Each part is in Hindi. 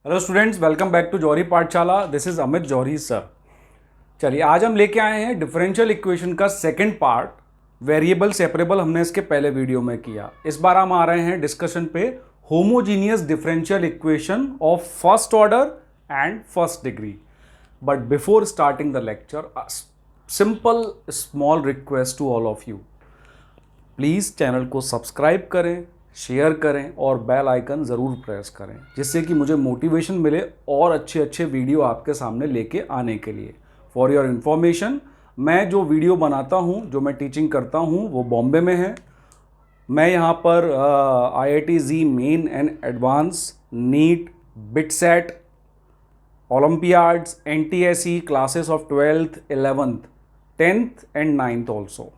Hello students, welcome back to Jauhari Pathshala. This is Amit Jauhari sir. चलिए, आज हम लेके आए हैं डिफरेंशियल इक्वेशन का सेकंड पार्ट। वेरिएबल सेपरेबल हमने इसके पहले वीडियो में किया। इस बार हम आ रहे हैं डिस्कशन पे homogeneous differential equation of first order and first degree. But before starting the lecture, simple small request to all of you, please channel को सब्सक्राइब करें, शेयर करें और बेल आइकन ज़रूर प्रेस करें, जिससे कि मुझे मोटिवेशन मिले और अच्छे अच्छे वीडियो आपके सामने लेके आने के लिए। फॉर योर इन्फॉर्मेशन, मैं जो वीडियो बनाता हूँ, जो मैं टीचिंग करता हूँ, वो बॉम्बे में है। मैं यहाँ पर IIT JEE main and advance, NEET, BITSAT, olympiads, NTSE classes of 12th, 11th, 10th and 9th also.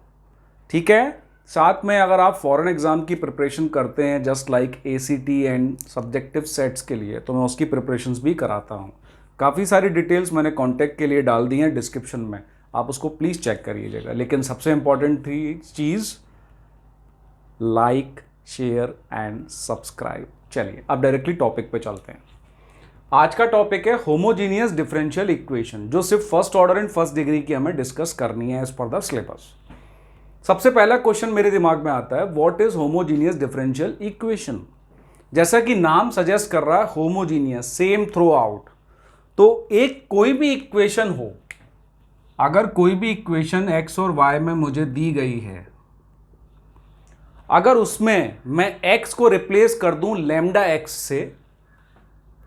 ठीक है। साथ में अगर आप फॉरेन एग्ज़ाम की प्रिपरेशन करते हैं, just like ACT and subjective sets के लिए, तो मैं उसकी प्रिपरेशंस भी कराता हूँ। काफ़ी सारी डिटेल्स मैंने कांटेक्ट के लिए डाल दी हैं डिस्क्रिप्शन में, आप उसको प्लीज़ चेक करिएगा। लेकिन सबसे important cheese, like, share and subscribe. चलिए अब डायरेक्टली टॉपिक पे चलते हैं। आज का टॉपिक है होमोजीनियस डिफरेंशियल इक्वेशन, जो सिर्फ first order and first degree की हमें डिस्कस करनी है एज पर द सिलेबस। सबसे पहला क्वेश्चन मेरे दिमाग में आता है, what is homogeneous differential equation. जैसा कि नाम सजेस्ट कर रहा है, होमोजीनियस, सेम थ्रू आउट। तो एक कोई भी इक्वेशन हो, अगर कोई भी इक्वेशन x और y में मुझे दी गई है, अगर उसमें मैं x को रिप्लेस कर दूं लैम्डा x से,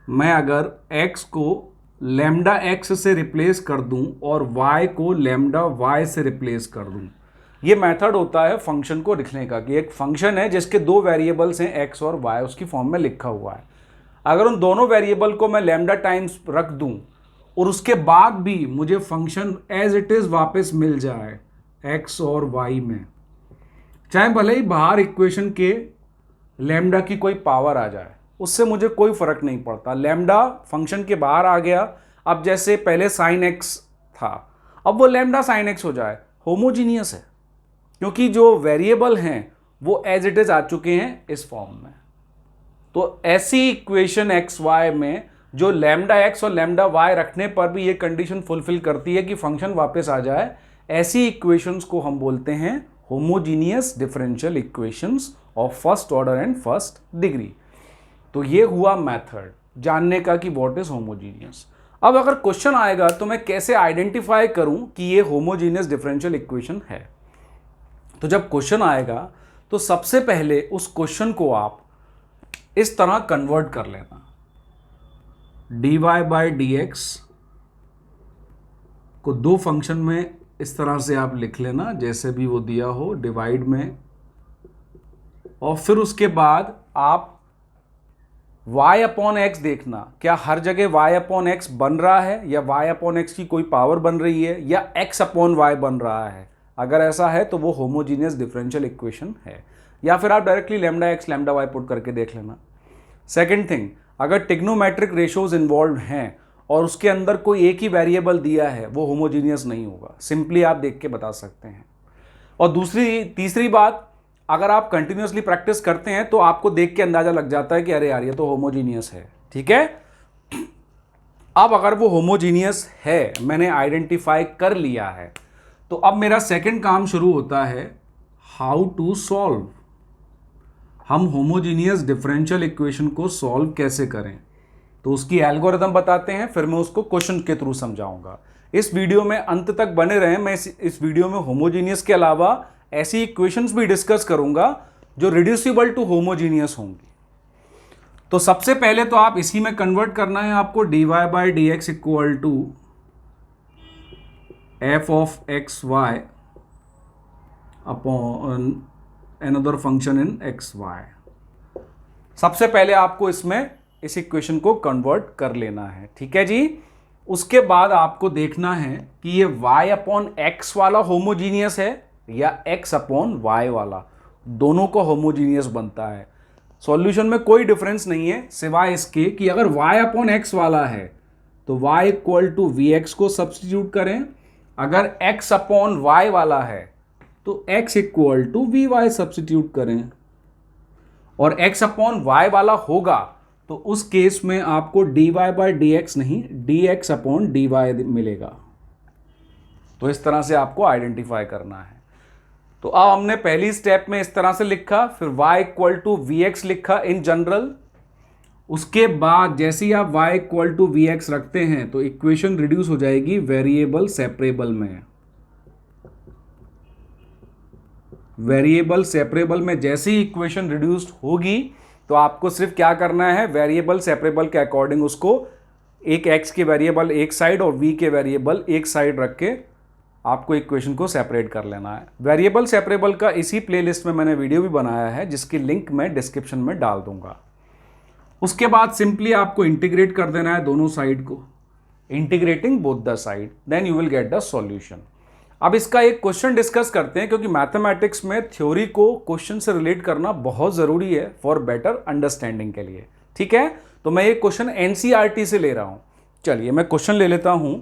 मैं अगर x को लैम्डा x से रिप्लेस कर दूं और y को लैम्डा y से रिप्लेस कर दूं, ये मेथड होता है फंक्शन को लिखने का। कि एक फंक्शन है जिसके दो वेरिएबल्स हैं x और y, उसकी फॉर्म में लिखा हुआ है। अगर उन दोनों वेरिएबल को मैं लैम्डा टाइम्स रख दूं और उसके बाद भी मुझे फंक्शन एज इट इज वापस मिल जाए x और y में, चाहे भले ही बाहर इक्वेशन के लैम्डा की कोई पावर आ जाए, उससे मुझे कोई फर्क नहीं पड़ता। लैम्डा फंक्शन के बाहर आ गया, अब जैसे पहले साइन x था, अब वो लैम्डा साइन x हो जाए, होमोजीनियस है, क्योंकि जो वेरिएबल हैं वो एज इट इज आ चुके हैं इस फॉर्म में। तो ऐसी इक्वेशन एक्स वाई में जो लैम्डा एक्स और लैम्डा वाई रखने पर भी ये कंडीशन फुलफिल करती है कि फंक्शन वापस आ जाए, ऐसी इक्वेशंस को हम बोलते हैं homogeneous differential equations of first order and first degree. तो ये हुआ मेथड जानने का कि व्हाट इज होमोजीनियस। अब अगर क्वेश्चन आएगा तो मैं कैसे आइडेंटिफाई करूं कि ये होमोजीनियस डिफरेंशियल इक्वेशन है। तो जब क्वेश्चन आएगा तो सबसे पहले उस क्वेश्चन को आप इस तरह कन्वर्ट कर लेना। dy/dx को दो फंक्शन में इस तरह से आप लिख लेना, जैसे भी वो दिया हो, डिवाइड में, और फिर उसके बाद आप y/x देखना, क्या हर जगह y/x बन रहा है या y/x की कोई पावर बन रही है या x/y बन रहा है। अगर ऐसा है तो वो होमोजीनियस डिफरेंशियल इक्वेशन है। या फिर आप directly lambda x lambda y put करके देख लेना। सेकंड थिंग, अगर टिग्नोमेट्रिक रेशियोज इन्वॉल्व हैं और उसके अंदर कोई एक ही वेरिएबल दिया है, वो होमोजीनियस नहीं होगा। सिंपली आप देख के बता सकते हैं। और तीसरी बात, अगर आप कंटिन्यूसली प्रैक्टिस करते हैं तो आपको देख के अंदाजा लग जाता है कि अरे यार ये तो होमोजीनियस है। ठीक है। अब अगर वो होमोजीनियस है, मैंने आइडेंटिफाई कर लिया है, तो अब मेरा सेकंड काम शुरू होता है, हाउ टू सॉल्व। हम होमोजीनियस डिफरेंशियल इक्वेशन को सॉल्व कैसे करें, तो उसकी एल्गोरिथम बताते हैं, फिर मैं उसको क्वेश्चन के थ्रू समझाऊंगा। इस वीडियो में अंत तक बने रहें। मैं इस वीडियो में होमोजीनियस के अलावा ऐसी इक्वेशंस भी डिस्कस करूंगा जो रिड्यूसिबल टू होमोजीनियस होंगी। तो सबसे पहले तो आप इसी में कन्वर्ट करना है आपको, dy/dx equal to f of xy upon another function in xy। सबसे पहले आपको इसमें इस इक्वेशन को कन्वर्ट कर लेना है। ठीक है जी। उसके बाद आपको देखना है कि ये y/x वाला होमोजीनियस है या x/y वाला, दोनों को होमोजीनियस बनता है। सॉल्यूशन में कोई डिफरेंस नहीं है सिवाय इसके कि अगर y/x वाला है तो y इक्वल टू vx को सब्सटीट्यूट करें, अगर x/y वाला है तो x equal to vy substitute करें, और x/y वाला होगा तो उस केस में आपको dy बाय डी एक्स नहीं dx अपॉन dy मिलेगा। तो इस तरह से आपको आइडेंटिफाई करना है। तो अब हमने पहली स्टेप में इस तरह से लिखा, फिर y equal to v x लिखा इन जनरल। उसके बाद जैसे ही आप y equal to v x रखते हैं तो इक्वेशन रिड्यूस हो जाएगी वेरिएबल सेपरेबल में। वेरिएबल सेपरेबल में जैसे ही इक्वेशन रिड्यूस्ड होगी तो आपको सिर्फ क्या करना है, वेरिएबल सेपरेबल के अकॉर्डिंग उसको एक x के वेरिएबल एक साइड और v के वेरिएबल एक साइड रख के आपको इक्वेशन को सेपरेट कर लेना है। वेरिएबल सेपरेबल का इसी प्लेलिस्ट में मैंने वीडियो भी बनाया है जिसकी लिंक मैं डिस्क्रिप्शन में डाल दूंगा। उसके बाद सिंपली आपको इंटीग्रेट कर देना है दोनों साइड को, integrating both the side, then you will get the solution. अब इसका एक क्वेश्चन डिस्कस करते हैं क्योंकि मैथमेटिक्स में थ्योरी को क्वेश्चन से रिलेट करना बहुत जरूरी है फॉर बेटर अंडरस्टैंडिंग के लिए। ठीक है, तो मैं ये क्वेश्चन एनसीईआरटी से ले रहा हूं। चलिए मैं क्वेश्चन ले लेता हूं।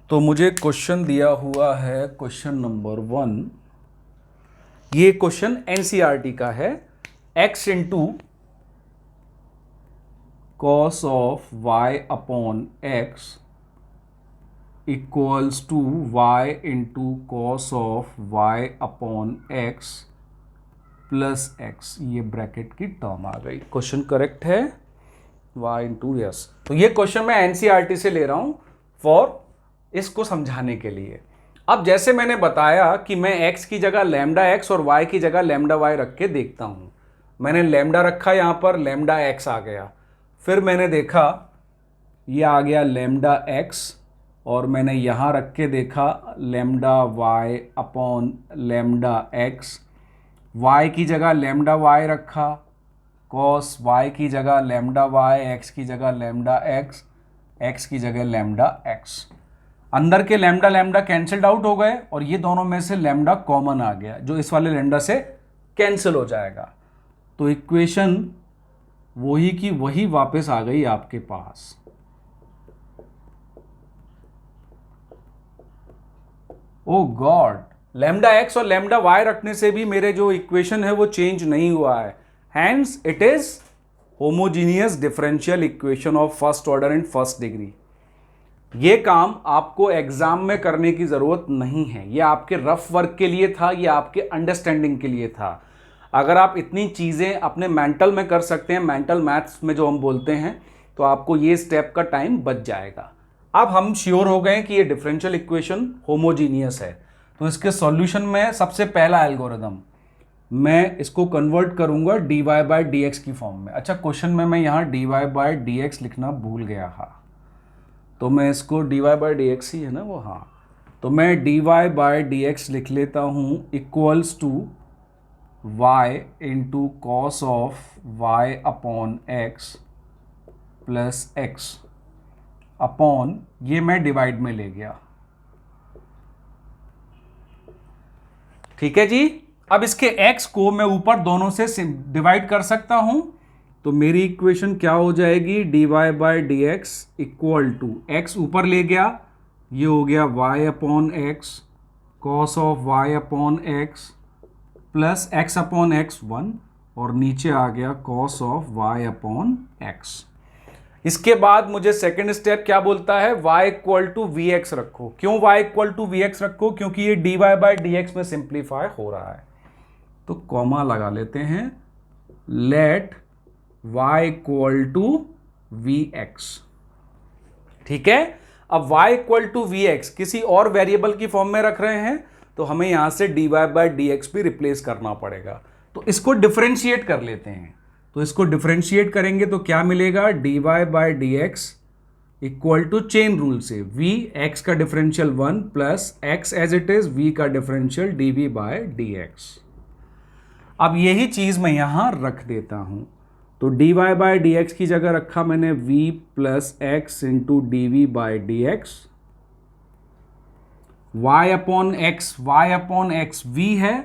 तो मुझे क्वेश्चन दिया हुआ है क्वेश्चन नंबर 1। ये क्वेश्चन एनसीईआरटी का है। x into cos of y upon x equals to y into cos of y upon x plus x, ये ब्रैकेट की टर्म आ गई। क्वेश्चन करेक्ट है, y इंटू यस। तो ये क्वेश्चन मैं एनसीईआरटी से ले रहा हूं फॉर इसको समझाने के लिए। अब जैसे मैंने बताया कि मैं x की जगह लैम्डा x और y की जगह लैम्डा y रख के देखता हूं। मैंने लैम्डा रखा, यहां पर लैम्डा x आ गया। फिर मैंने देखा ये आ गया लैम्डा x और मैंने यहां रख के देखा lambda y upon lambda x। y की जगह लैम्डा y रखा, कॉस y की जगह लैम्डा y, x की जगह लैम्डा x, x की जगह लैम्डा x। अंदर के लैम्डा लैम्डा कैंसिल्ड आउट हो गए और ये दोनों में से लैम्डा कॉमन आ गया जो इस वाले लैम्डा से कैंसिल हो जाएगा। तो इक्वेशन वही की वही वापस आ गई आपके पास। ओ गॉड, लैम्डा एक्स और लैम्डा वाई रखने से भी मेरे जो इक्वेशन है वो चेंज नहीं हुआ है। Hence it is homogeneous differential equation of first order and first degree. ये काम आपको एग्जाम में करने की जरूरत नहीं है, ये आपके रफ वर्क के लिए था, ये आपके अंडरस्टैंडिंग के लिए था। अगर आप इतनी चीज़ें अपने मेंटल में कर सकते हैं, मेंटल मैथ्स में जो हम बोलते हैं, तो आपको ये स्टेप का टाइम बच जाएगा। अब हम श्योर हो गए कि ये डिफरेंशियल इक्वेशन होमोजीनियस है, तो इसके सॉल्यूशन में सबसे पहला एल्गोरिदम मैं इसको कन्वर्ट करूंगा dy बाय डी एक्स की फॉर्म में। अच्छा, क्वेश्चन में मैं यहाँ dy बाय डी एक्स लिखना भूल गया। हाँ, तो मैं इसको dy बाय डी एक्स ही है ना वो, हाँ, तो मैं dy बाय डी एक्स लिख लेता हूँ equals to y into cos of y upon x plus x upon, ये मैं डिवाइड में ले गया। ठीक है जी। अब इसके x को मैं ऊपर दोनों से डिवाइड कर सकता हूं, तो मेरी इक्वेशन क्या हो जाएगी, dy by d x equal to x ऊपर ले गया, ये हो गया y upon x cos of y upon x plus x upon x 1 और नीचे आ गया cos of y upon x। इसके बाद मुझे सेकंड स्टेप क्या बोलता है, y equal to v x रखो। क्यों y equal to v x रखो, क्योंकि ये dy बाय डी एक्स में सिंप्लीफाई हो रहा है। तो कॉमा लगा लेते हैं, let y equal to v x. ठीक है, अब y equal to v x किसी और वेरिएबल की फॉर्म में रख रहे हैं, तो हमें यहां से dy बाय डी एक्स भी रिप्लेस करना पड़ेगा। तो इसको डिफरेंशिएट कर लेते हैं। तो इसको डिफरेंशिएट करेंगे तो क्या मिलेगा, dy by d x equal to chain rule से v x का differential 1 plus x as it is v का differential dv by d x. अब यही चीज मैं यहां रख देता हूं, तो dy बाय डी एक्स की जगह रखा मैंने v plus x into d v by d x. y upon x v है,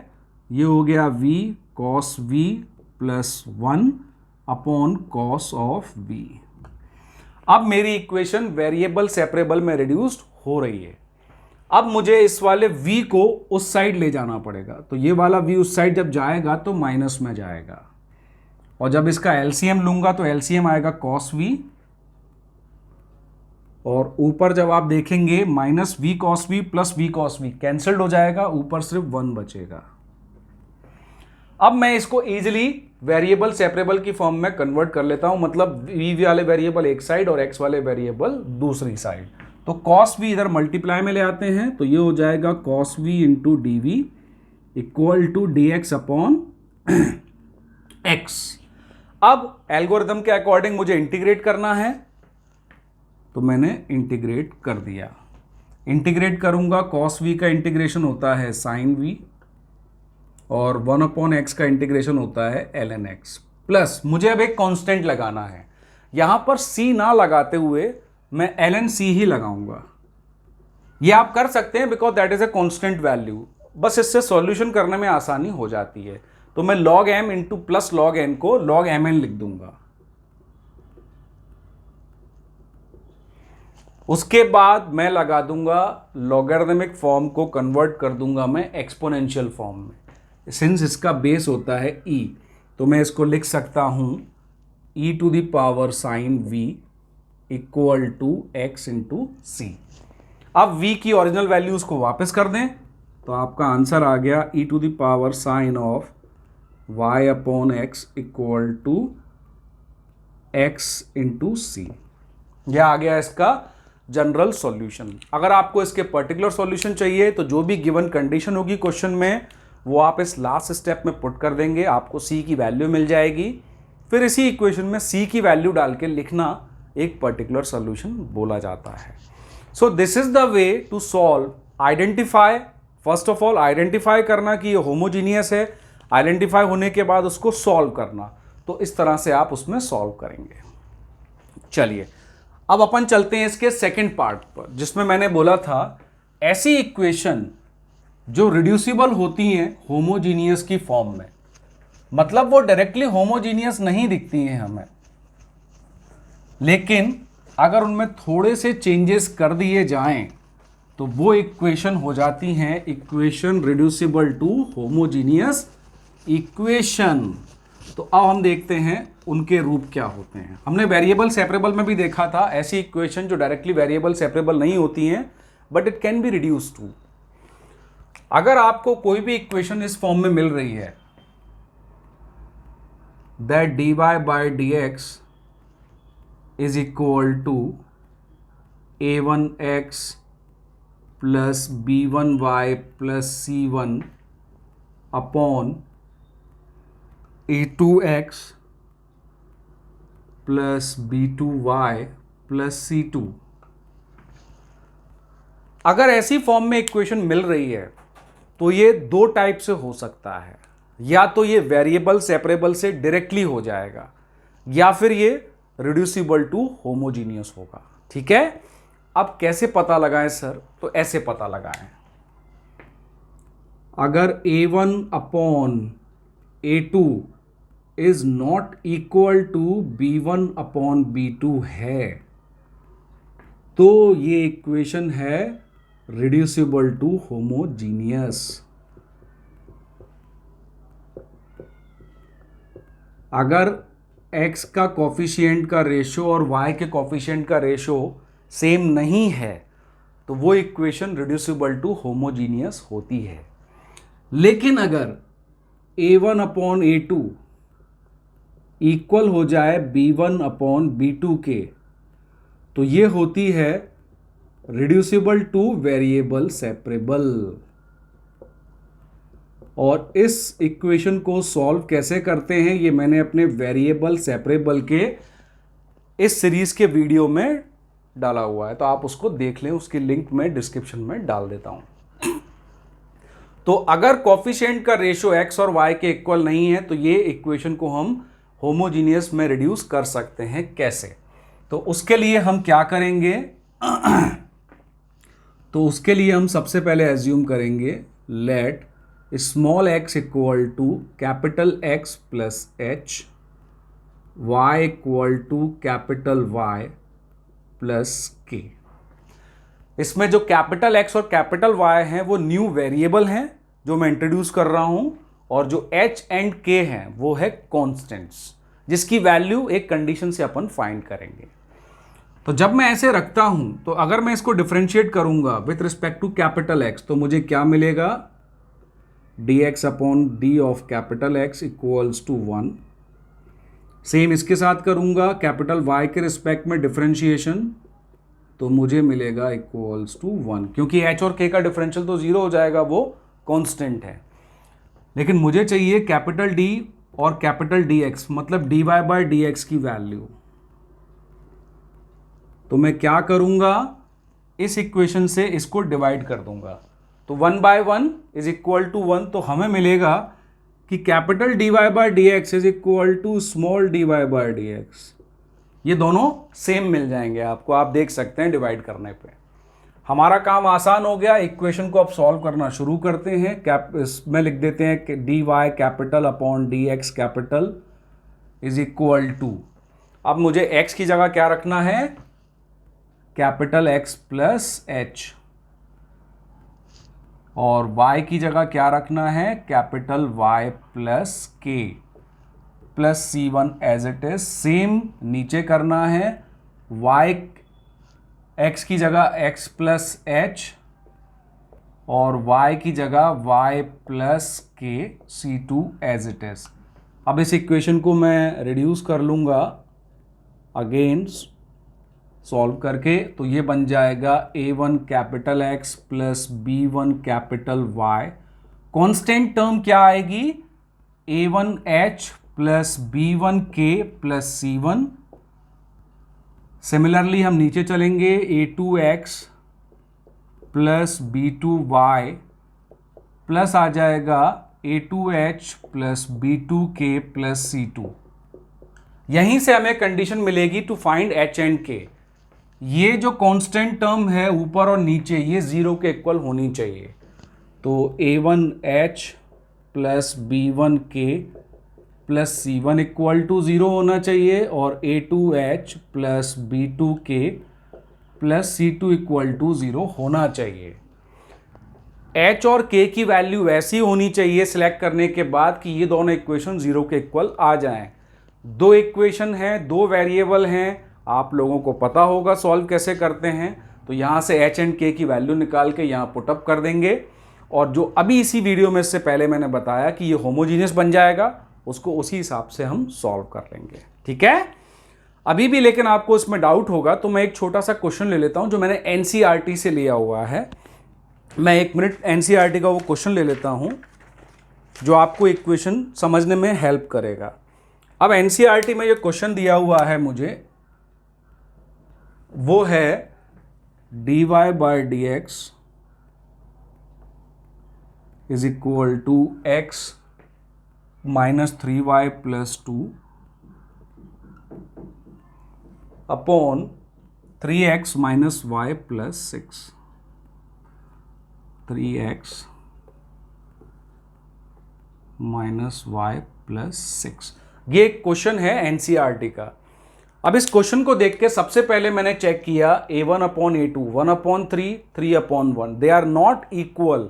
ये हो गया v cos v plus 1 upon cos of v। अब मेरी इक्वेशन वेरिएबल सेपरेबल में रिड्यूस्ड हो रही है। अब मुझे इस वाले v को उस साइड ले जाना पड़ेगा, तो ये वाला v उस साइड जब जाएगा तो माइनस में जाएगा। और जब इसका एलसीएम लूंगा तो एलसीएम आएगा कॉस वी, और ऊपर जब आप देखेंगे minus v cos v plus v cos v cancelled हो जाएगा, ऊपर सिर्फ 1 बचेगा। अब मैं इसको इजीली वेरिएबल सेपरेबल की फॉर्म में कन्वर्ट कर लेता हूं, मतलब वी वाले वेरिएबल एक साइड और एक्स वाले वेरिएबल दूसरी साइड। तो कॉस वी इधर मल्टीप्लाई में ले आते हैं, तो ये हो जाएगा cos v into d v equal to d x upon x. अब एल्गोरिथम के अकॉर्डिंग मुझे इंटीग्रेट करना है, तो मैंने इंटीग्रेट कर दिया। इंटीग्रेट करूंगा, कॉस वी का इंटीग्रेशन होता है साइन वी, और 1 अपॉन एक्स का इंटीग्रेशन होता है ln x, प्लस मुझे अब एक कांस्टेंट लगाना है। यहां पर c ना लगाते हुए मैं ln c ही लगाऊंगा। ये आप कर सकते हैं because that is a constant value, बस इससे सॉल्यूशन करने में आसानी हो जाती है। तो मैं log m into plus log n को log mn लिख दूंगा। उसके बाद मैं लगा दूंगा लॉगरिथमिक फॉर्म को कन्वर्ट कर दूंगा मैं एक्सपोनेंशियल फॉर्म में। सिंस इसका बेस होता है e, तो मैं इसको लिख सकता हूं e to the power sine v equal to x into c. अब v की ओरिजिनल वैल्यूज को वापस कर दें, तो आपका आंसर आ गया e to the power sine of y upon x equal to x into c. यह आ गया इसका जनरल सॉल्यूशन। अगर आपको इसके पर्टिकुलर सॉल्यूशन चाहिए तो जो भी गिवन कंडीशन होगी क्वेश्चन में वो आप इस लास्ट स्टेप में पुट कर देंगे, आपको c की वैल्यू मिल जाएगी। फिर इसी इक्वेशन में c की वैल्यू डाल के लिखना एक पर्टिकुलर सॉल्यूशन बोला जाता है। So this is the way to solve. Identify, first of all identify करना कि ये होमोजीनियस है, आइडेंटिफाई होने के बाद उसको सॉल्व करना। तो इस तरह से आप उसमें सॉल्व करेंगे। चलिए अब अपन चलते हैं इसके सेकंड पार्ट पर, जिसमें मैंने बोला था ऐसी इक्वेशन जो रिड्यूसिबल होती हैं होमोजीनियस की फॉर्म में, मतलब वो डायरेक्टली होमोजीनियस नहीं दिखती हैं हमें, लेकिन अगर उनमें थोड़े से चेंजेस कर दिए जाएं तो वो इक्वेशन हो जाती हैं equation reducible to homogeneous equation. तो अब हम देखते हैं उनके रूप क्या होते हैं। हमने वेरिएबल सेपरेबल में भी देखा था ऐसी इक्वेशन जो डायरेक्टली वेरिएबल सेपरेबल नहीं होती हैं but it can be reduce to. अगर आपको कोई भी इक्वेशन इस फॉर्म में मिल रही है that dy by dx is equal to a1x plus b1y plus c1 upon a2x plus b2y plus c2। अगर ऐसी फॉर्म में इक्वेशन मिल रही है तो ये दो टाइप से हो सकता है, या तो ये वेरिएबल सेपरेबल से डायरेक्टली हो जाएगा या फिर ये रिड्यूसिबल टू होमोजीनियस होगा। ठीक है, अब कैसे पता लगाएं सर? तो ऐसे पता लगाएं, अगर a1 upon a2 is not equal to b1 upon b2 है तो ये इक्वेशन है रिड्यूसिबल टू होमोजीनियस। अगर x का कॉफिशिएंट का रेशो और y के कॉफिशिएंट का रेशो सेम नहीं है तो वो इक्वेशन रिड्यूसिबल टू होमोजीनियस होती है। लेकिन अगर a1 अपॉन a2 इक्वल हो जाए b1 अपॉन b2 के तो ये होती है रिड्यूसिबल टू वेरिएबल सेपरेबल। और इस इक्वेशन को सॉल्व कैसे करते हैं ये मैंने अपने वेरिएबल सेपरेबल के इस सीरीज के वीडियो में डाला हुआ है, तो आप उसको देख लें, उसकी लिंक मैं डिस्क्रिप्शन में डाल देता हूं। तो अगर कॉफिशिएंट का रेशो x और y के इक्वल नहीं है तो ये इक्वेशन को हम होमोजीनियस में रिड्यूस कर सकते हैं। कैसे? तो उसके लिए हम क्या करेंगे तो उसके लिए हम सबसे पहले एज्यूम करेंगे let small x equal to capital X plus h, y equal to capital Y plus k। इसमें जो कैपिटल X और कैपिटल Y हैं वो न्यू वेरिएबल हैं जो मैं इंट्रोड्यूस कर रहा हूं, और जो h एंड k हैं वो है कॉन्स्टेंट्स। जिसकी वैल्यू एक कंडीशन से अपन फाइंड करेंगे। तो जब मैं ऐसे रखता हूं तो अगर मैं इसको डिफरेंशिएट करूंगा with respect to capital x तो मुझे क्या मिलेगा, dx upon d of capital x equals to 1। Same इसके साथ करूंगा कैपिटल y के रिस्पेक्ट में डिफरेंशिएशन तो मुझे मिलेगा इक्वल्स टू 1, क्योंकि h और k का डिफरेंशियल तो 0 हो जाएगा, वो कांस्टेंट है। लेकिन मुझे चाहिए कैपिटल D और कैपिटल dx, मतलब dy बाय dx की वैल्यू। तो मैं क्या करूंगा, इस इक्वेशन से इसको डिवाइड कर दूंगा, तो 1 बाय 1 इज इक्वल टू 1। तो हमें मिलेगा कि capital dy by dx is equal to small dy by dx। ये दोनों सेम मिल जाएंगे आपको, आप देख सकते हैं डिवाइड करने पे। हमारा काम आसान हो गया, इक्वेशन को अब सॉल्व करना शुरू करते हैं। इसमें लिख देते हैं कि dy capital upon dx capital is equal to, अब मुझे x की जगह क्या रखना है, कैपिटल X प्लस h, और y की जगह क्या रखना है, capital Y plus k plus C1 as it is. Same नीचे करना है, y x की जगह x प्लस h और y की जगह y plus k C2 as it is. अब इस इक्वेशन को मैं रिड्यूस कर लूंगा अगेन सॉल्व करके, तो ये बन जाएगा a1 capital X plus b1 capital Y। Constant term क्या आएगी, a1h plus b1k plus c1। Similarly हम नीचे चलेंगे, a2x प्लस b2y प्लस आ जाएगा a2h plus b2k plus c2। यहीं से हमें कंडीशन मिलेगी to find h and k। ये जो कांस्टेंट टर्म है ऊपर और नीचे, ये 0 के इक्वल होनी चाहिए। तो a1h plus b1k plus c1 equal to 0 होना चाहिए, और a2h plus b2k plus c2 equal to 0 होना चाहिए। h और k की वैल्यू वैसी होनी चाहिए सिलेक्ट करने के बाद कि ये दोनों इक्वेशन 0 के इक्वल आ जाएं। दो इक्वेशन हैं, दो वेरिएबल हैं, आप लोगों को पता होगा सॉल्व कैसे करते हैं। तो यहाँ से h एंड k की वैल्यू निकाल के यहाँ पुटअप कर देंगे, और जो अभी इसी वीडियो में से पहले मैंने बताया कि ये होमोजीनियस बन जाएगा, उसको उसी हिसाब से हम सॉल्व कर लेंगे। ठीक है, अभी भी लेकिन आपको इसमें डाउट होगा तो मैं एक छोटा सा क्वेश्चन ले लेता हूँ जो मैंने NCERT से लिया हुआ है। मैं 1 मिनट NCERT का वो क्वेश्चन ले लेता हूँ जो आपको इक्वेशन समझने में हेल्प करेगा। अब NCERT में ये क्वेश्चन दिया हुआ है मुझे, वो है dy by dx is equal to x minus 3y plus 2 upon 3x minus y plus 6। 3x minus y plus 6, ये एक क्वेश्चन है NCERT का। अब इस क्वेश्चन को देख के सबसे पहले मैंने चेक किया a1 upon a2, 1 upon 3, 3 upon 1, they are not equal.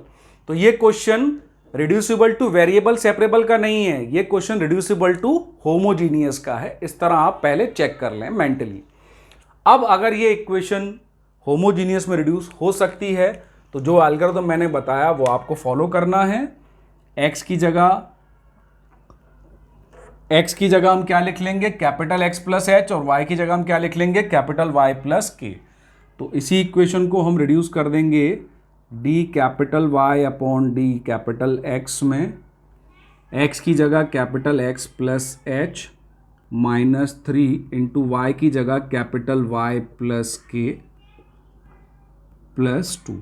तो ये question reducible to variable separable का नहीं है, ये क्वेश्चन रिड्यूसिबल टू होमोजीनियस का है। इस तरह आप पहले चेक कर लें मेंटली। अब अगर ये इक्वेशन होमोजीनियस में रिड्यूस हो सकती है तो जो एल्गोरिथम मैंने बताया वो आपको फॉलो करना है। x की जगह हम क्या लिख लेंगे, कैपिटल X प्लस h, और y की जगह हम क्या लिख लेंगे, कैपिटल Y प्लस k। तो इसी इक्वेशन को हम रिड्यूस कर देंगे d capital Y upon d capital X में। x की जगह capital X plus h minus 3 into y की जगह capital Y plus k plus 2।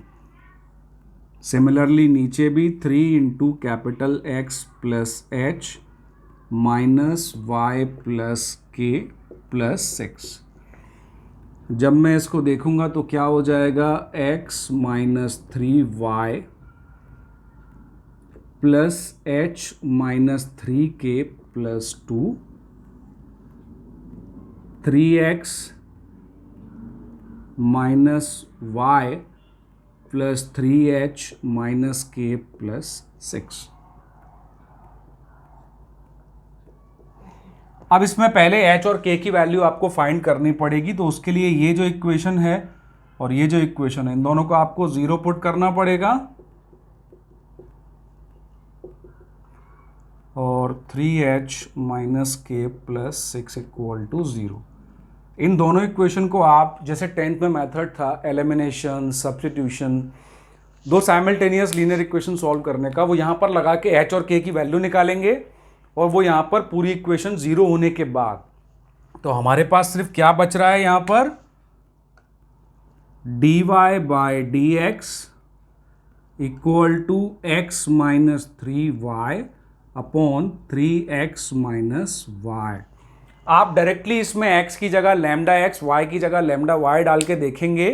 Similarly नीचे भी 3 into capital X plus h minus y plus k plus 6। जब मैं इसको देखूंगा तो क्या हो जाएगा, x minus 3y plus h minus 3k plus 2, 3x minus y plus 3h minus k plus 6। अब इसमें पहले h और k की वैल्यू आपको फाइंड करनी पड़ेगी, तो उसके लिए ये जो इक्वेशन है और ये जो इक्वेशन है, इन दोनों को आपको 0 पुट करना पड़ेगा और 3h माइनस के प्लस 6 इक्वल टू 0। इन दोनों इक्वेशन को आप, जैसे 10th में मेथड था एलिमिनेशन सब्स्टिट्यूशन, दो साइमल्टेनियस लीनियर इक्वेशन सॉल्व करने का, वो यहाँ पर लगा के h और k की वैल्यू निकालेंगे और वो यहाँ पर पूरी इक्वेशन 0 होने के बाद तो हमारे पास सिर्फ क्या बच रहा है यहाँ पर, dy by d x equal to x minus 3y upon 3x minus y. आप डायरेक्टली इसमें x की जगह लैम्डा x, y की जगह लैम्डा y डाल के देखेंगे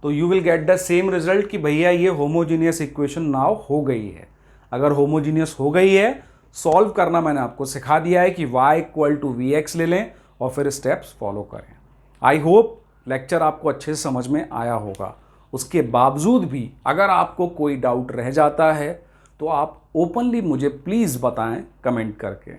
तो you will get the same result कि भैया ये होमोजीनियस इक्वेशन नाउ हो गई है। अगर होमोजीनियस हो गई है, सॉल्व करना मैंने आपको सिखा दिया है कि y equal to v x ले लें और फिर स्टेप्स फॉलो करें। आई होप लेक्चर आपको अच्छे से समझ में आया होगा। उसके बावजूद भी अगर आपको कोई डाउट रह जाता है तो आप ओपनली मुझे प्लीज़ बताएं कमेंट करके,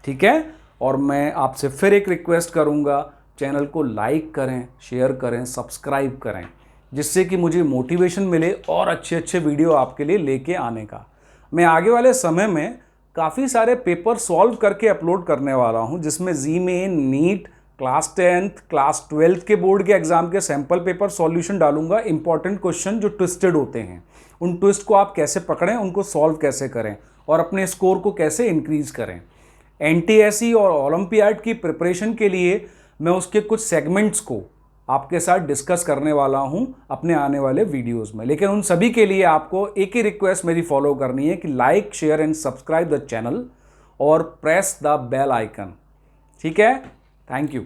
ठीक है। और मैं आपसे फिर एक रिक्वेस्ट करूंगा, चैनल को लाइक करें, शेयर करें, सब्सक्राइब करें, जिससे कि मुझे मोटिवेशन मिले और अच्छे अच्छे वीडियो आपके लिए लेके आने का। मैं आगे वाले समय में काफ़ी सारे पेपर सॉल्व करके अपलोड करने वाला हूं, जिसमें JEE main, NEET, class 10th, class 12th के बोर्ड के एग्जाम के सैम्पल पेपर सॉल्यूशन डालूंगा। इंपॉर्टेंट क्वेश्चन जो ट्विस्टेड होते हैं, उन ट्विस्ट को आप कैसे पकड़ें, उनको सॉल्व कैसे करें और अपने स्कोर को कैसे इंक्रीज करें। एनटीएससी और ओलंपियाड की प्रिपरेशन के लिए मैं उसके कुछ सेगमेंट्स को आपके साथ डिस्कस करने वाला हूं अपने आने वाले वीडियोस में। लेकिन उन सभी के लिए आपको एक ही रिक्वेस्ट मेरी फॉलो करनी है कि like, share and subscribe the channel और प्रेस द बेल आइकन, ठीक है। Thank you.